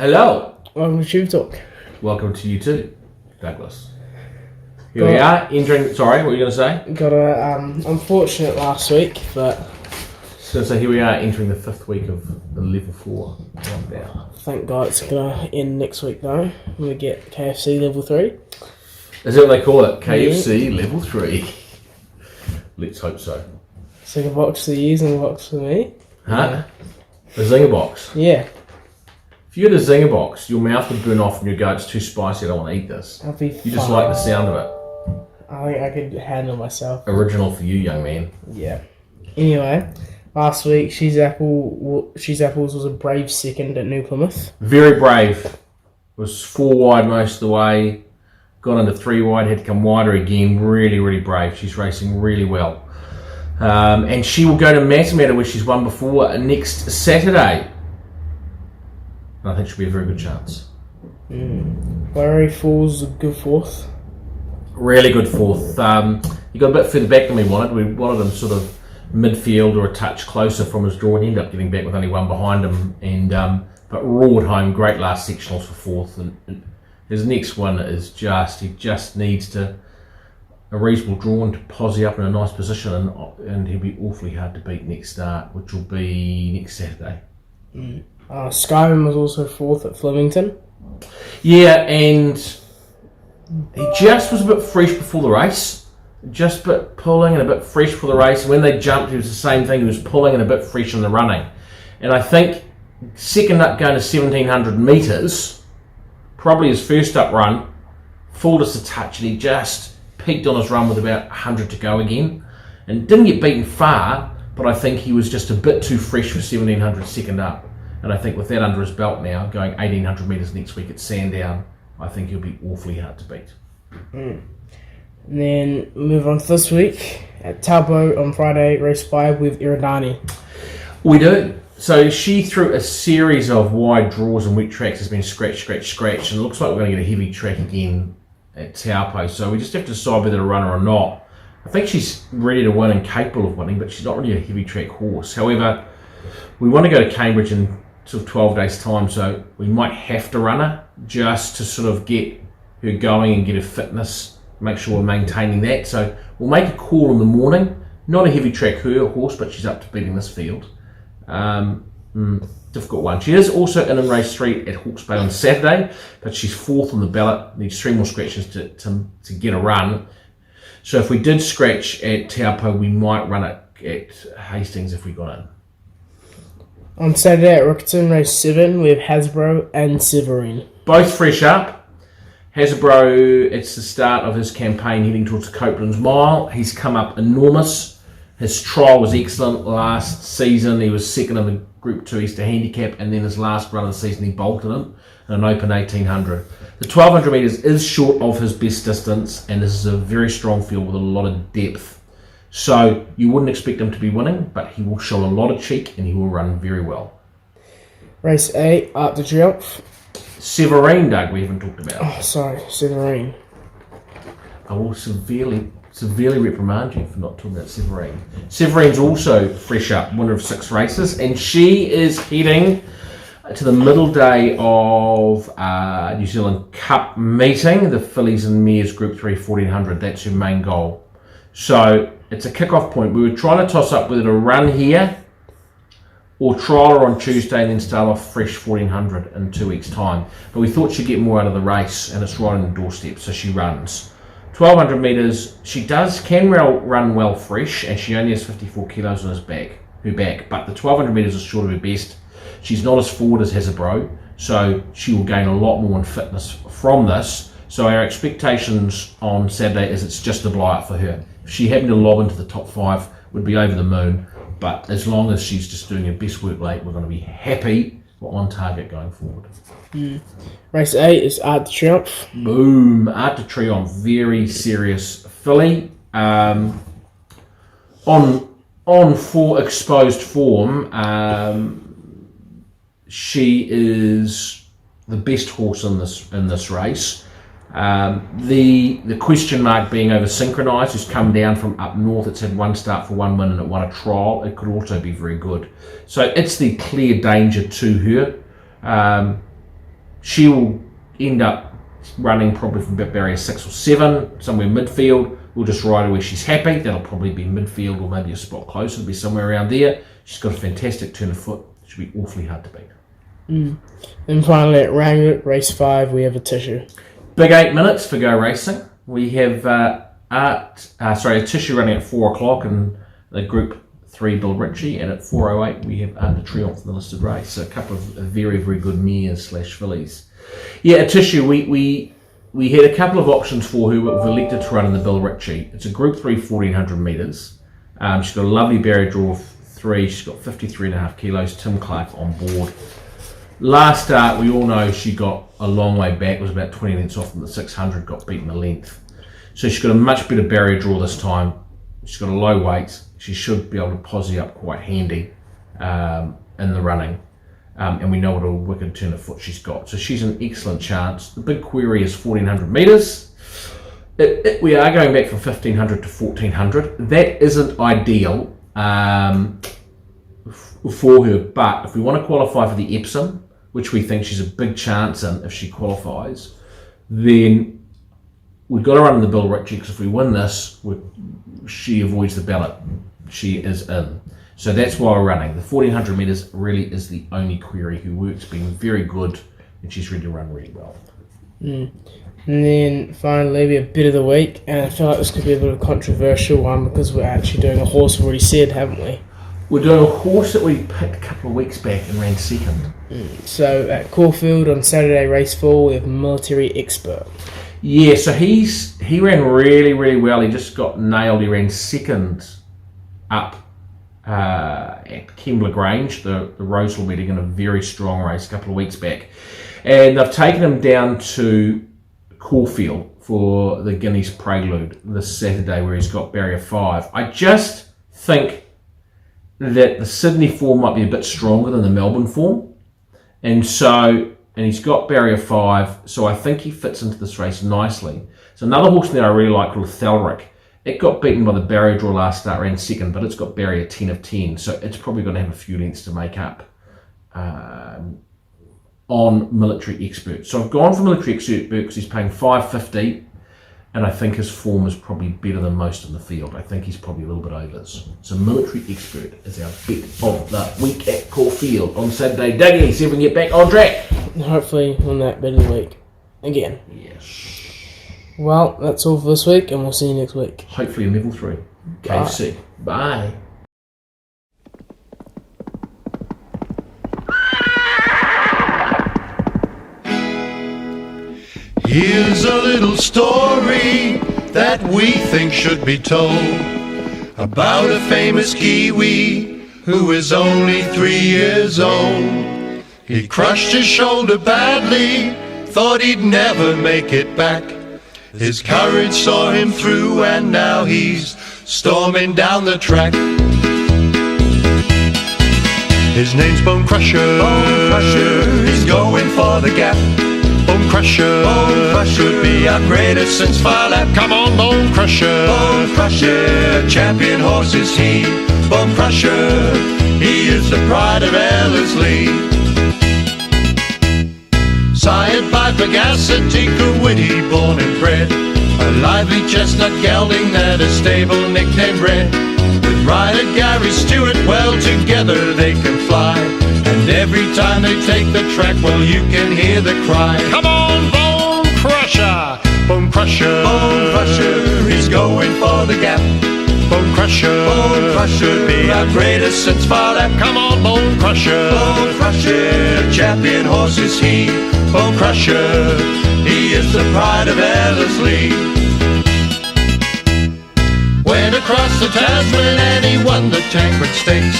Hello. Welcome to TubeTalk. Welcome to you too, Douglas. Here we are, entering... Sorry, what were you going to say? Got a unfortunate last week, but... So here we are, entering the 5th week of the level 4 lockdown. Thank God it's going to end next week though. We get KFC level 3. Is that what they call it? KFC level 3. Let's hope so. Second box for you, and a box for me. Huh? Yeah. A zinger box? Yeah. If you had a zinger box, your mouth would burn off and you'd go, it's too spicy, I don't want to eat this. That'd be You just like the sound of it. I think I could handle myself. Original for you, young man. Yeah. Anyway, last week, She's Apples was a brave second at New Plymouth. Very brave. Was 4 wide most of the way. Got into 3 wide, had to come wider again. Really, really brave. She's racing really well. And she will go to Matamata, where she's won before, next Saturday. And I think she'll be a very good chance. Larry Falls a good 4th. Really good 4th. He got a bit further back than we wanted. We wanted him sort of midfield or a touch closer from his draw, and ended up getting back with only 1 behind him. And but roared home, great last sectionals for 4th. And his next one is he just needs a reasonable draw to posse up in a nice position, and he'll be awfully hard to beat next start, which will be next Saturday. Skyrim was also 4th at Flemington. Yeah, and he just was a bit fresh before the race. Just a bit pulling and a bit fresh for the race. And when they jumped, it was the same thing. He was pulling and a bit fresh in the running. And I think second up going to 1,700 metres, probably his first up run, fooled us a touch, and he just peaked on his run with about 100 to go again. And didn't get beaten far, but I think he was just a bit too fresh for 1,700 second up. And I think with that under his belt now, going 1,800 metres next week at Sandown, I think he'll be awfully hard to beat. And then move on to this week at Taupo on Friday, race 5 with Iridani. We do. So she, through a series of wide draws and wet tracks, has been scratch, and it looks like we're going to get a heavy track again at Taupo. So we just have to decide whether to run her or not. I think she's ready to win and capable of winning, but she's not really a heavy track horse. However, we want to go to Cambridge in sort of 12 days' time, so we might have to run her just to sort of get her going and get her fitness, make sure we're maintaining that. So we'll make a call in the morning. Not a heavy track horse, but she's up to beating this field. Difficult one. She is also in race 3 at Hawke's Bay on Saturday, but she's 4th on the ballot. Needs 3 more scratches to get a run. So if we did scratch at Taupo, we might run it at Hastings if we got in. On Saturday at Rickerton, race 7, we have Hasbro and Severine. Both fresh up. Hasbro, it's the start of his campaign heading towards Copeland's Mile. He's come up enormous. His trial was excellent last season. He was second in the Group 2 Easter Handicap, and then his last run of the season he bolted in an open 1800. The 1200 metres is short of his best distance, and this is a very strong field with a lot of depth. So you wouldn't expect him to be winning, but he will show a lot of cheek and he will run very well. Race 8, Art de Triomphe. Severine, Doug, we haven't talked about. Oh, sorry, Severine. I will severely reprimand you for not talking about Severine. Severine's also fresh up, winner of 6 races, and she is heading to the middle day of New Zealand Cup meeting, the Fillies and Mares Group 3 1400. That's her main goal. So it's a kick-off point. We were trying to toss up whether to run here or trial her on Tuesday and then start off fresh 1400 in 2 weeks' time. But we thought she'd get more out of the race, and it's right on the doorstep, so she runs. 1200 metres, she can run well fresh, and she only has 54 kilos on her back. But the 1200 metres is short of her best. She's not as forward as Hasbro, so she will gain a lot more in fitness from this. So our expectations on Saturday is it's just a blowout for her. If she happened to lob into the top 5, would be over the moon. But as long as she's just doing her best work late, we're going to be happy. We're on target going forward. Race 8 is Art de Triomphe. Boom. Art de Triomphe, very serious filly. On for exposed form, she is the best horse in this race. The question mark being over Synchronised, who's come down from up north. It's had 1 start for 1 win and it won a trial. It could also be very good. So it's the clear danger to her. She will end up running probably from barrier 6 or 7, somewhere midfield. We'll just ride her where she's happy. That'll probably be midfield or maybe a spot closer. It'll be somewhere around there. She's got a fantastic turn of foot. She'll be awfully hard to beat. And finally at Ranglet, race 5, we have a Tissue. Big 8 minutes for Go Racing. We have a Tissue running at 4 o'clock in the Group 3 Bill Ritchie, and at 4:08 we have Art de Triomphe in the listed race. So a couple of very, very good mares / fillies. Yeah, a Tissue, we had a couple of options for her, but we've elected to run in the Bill Ritchie. It's a Group 3 1400 metres. She's got a lovely barrier draw of 3. She's got 53.5 kilos. Tim Clark on board. Last start, we all know she got a long way back. It was about 20 lengths off from the 600, got beaten a length. So she's got a much better barrier draw this time. She's got a low weight. She should be able to posse up quite handy in the running. And we know what a wicked turn of foot she's got. So she's an excellent chance. The big query is 1400 metres. We are going back from 1500 to 1400. That isn't ideal for her, but if we want to qualify for the Epsom, which we think she's a big chance in if she qualifies, then we've got to run in the Bill Ritchie, because if we win this, she avoids the ballot. She is in. So that's why we're running. The 1400 metres really is the only query. Her work's been very good, and she's ready to run really well. And then finally, we have Bit of the Week, and I feel like this could be a bit of a controversial one because we're actually doing a horse we've already said, haven't we? We're doing a horse that we picked a couple of weeks back and ran second. So at Caulfield on Saturday, race 4, we have Military Expert. Yeah, so he ran really, really well. He just got nailed. He ran second up at Kembla Grange, the Roseville meeting, in a very strong race a couple of weeks back. And they've taken him down to Caulfield for the Guineas Prelude this Saturday, where he's got barrier 5. I just think that the Sydney form might be a bit stronger than the Melbourne form. And he's got barrier 5, so I think he fits into this race nicely. So another horse there I really like called Thalric. It got beaten by the barrier draw last start, ran second, but it's got barrier 10 of 10, so it's probably going to have a few lengths to make up on Military Expert. So I've gone for Military Expert because he's paying $5.50, and I think his form is probably better than most in the field. I think he's probably a little bit overs. So Military Expert is our bet of the week at Caulfield on Saturday. Dougie, see if we can get back on track. Hopefully on that Bet of the Week again. Yes. Well, that's all for this week, and we'll see you next week. Hopefully in level 3. KFC. Bye. Here's a little story that we think should be told about a famous Kiwi who is only 3 years old. He crushed his shoulder badly, thought he'd never make it back. His courage saw him through, and now he's storming down the track. His name's Bone Crusher. Bone Crusher. He's going for the gap. Bone Crusher. Bone Crusher. Could be our greatest since Far Lap. Come on, Bone Crusher. Bone Crusher. Champion horse is he. Bone Crusher. He is the pride of Ellerslie. Sired by pugnacity, witty, born and bred, a lively chestnut gelding that a stable nicknamed Red. With rider Gary Stewart, well together they can fly, and every time they take the track, well you can hear the cry. Come on, Bone Crusher! Bone Crusher! Bone Crusher! He's going for the gap. Bone Crusher! Bone Crusher! Be our greatest since Far Lap. Come on, Bone Crusher! Bone Crusher! Champion horse is he. Bone Crusher, he is the pride of Ellerslie. Went across the Tasman and he won the Tancred Stakes.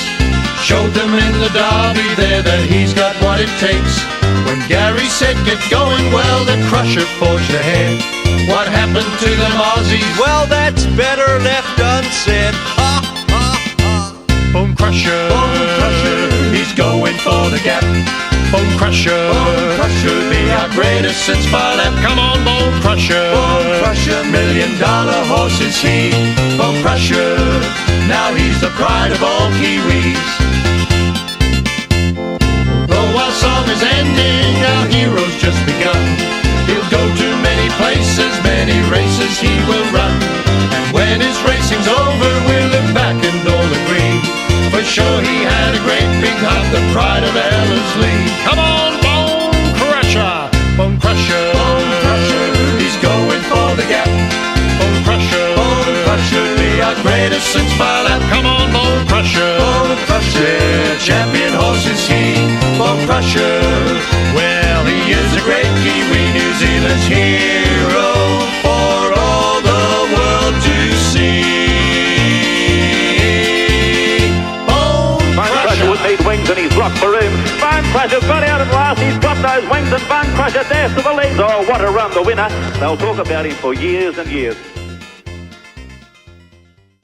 Showed them in the Derby there that he's got what it takes. When Gary said get going, well the Crusher forged ahead. What happened to them Aussies? Well, that's better left unsaid. Ha ha ha. Bone Crusher, he's going for the gap. Bone Crusher, be our greatest since Far Lap. Come on, Bone Crusher, $1 million horse is he. Bone Crusher, now he's the pride of all Kiwis. Though our song is ending, our hero's just Crusher, he had a great big heart, the pride of Ellerslie. Come on, Bone Crusher, Bone Crusher, Bone Crusher, he's going for the gap. Bone Crusher, be our greatest since Philip. Come on, Bone Crusher, yeah, champion horse is he. Bone Crusher, well, he is a great Kiwi, New Zealand's hero for all the world to see. Bone Crusher would need wings and he's blocked for room. Bone Crusher's got out at last, he's got those wings and Bone Crusher dashed to the leads. Oh, what a run, the winner. They'll talk about him for years and years.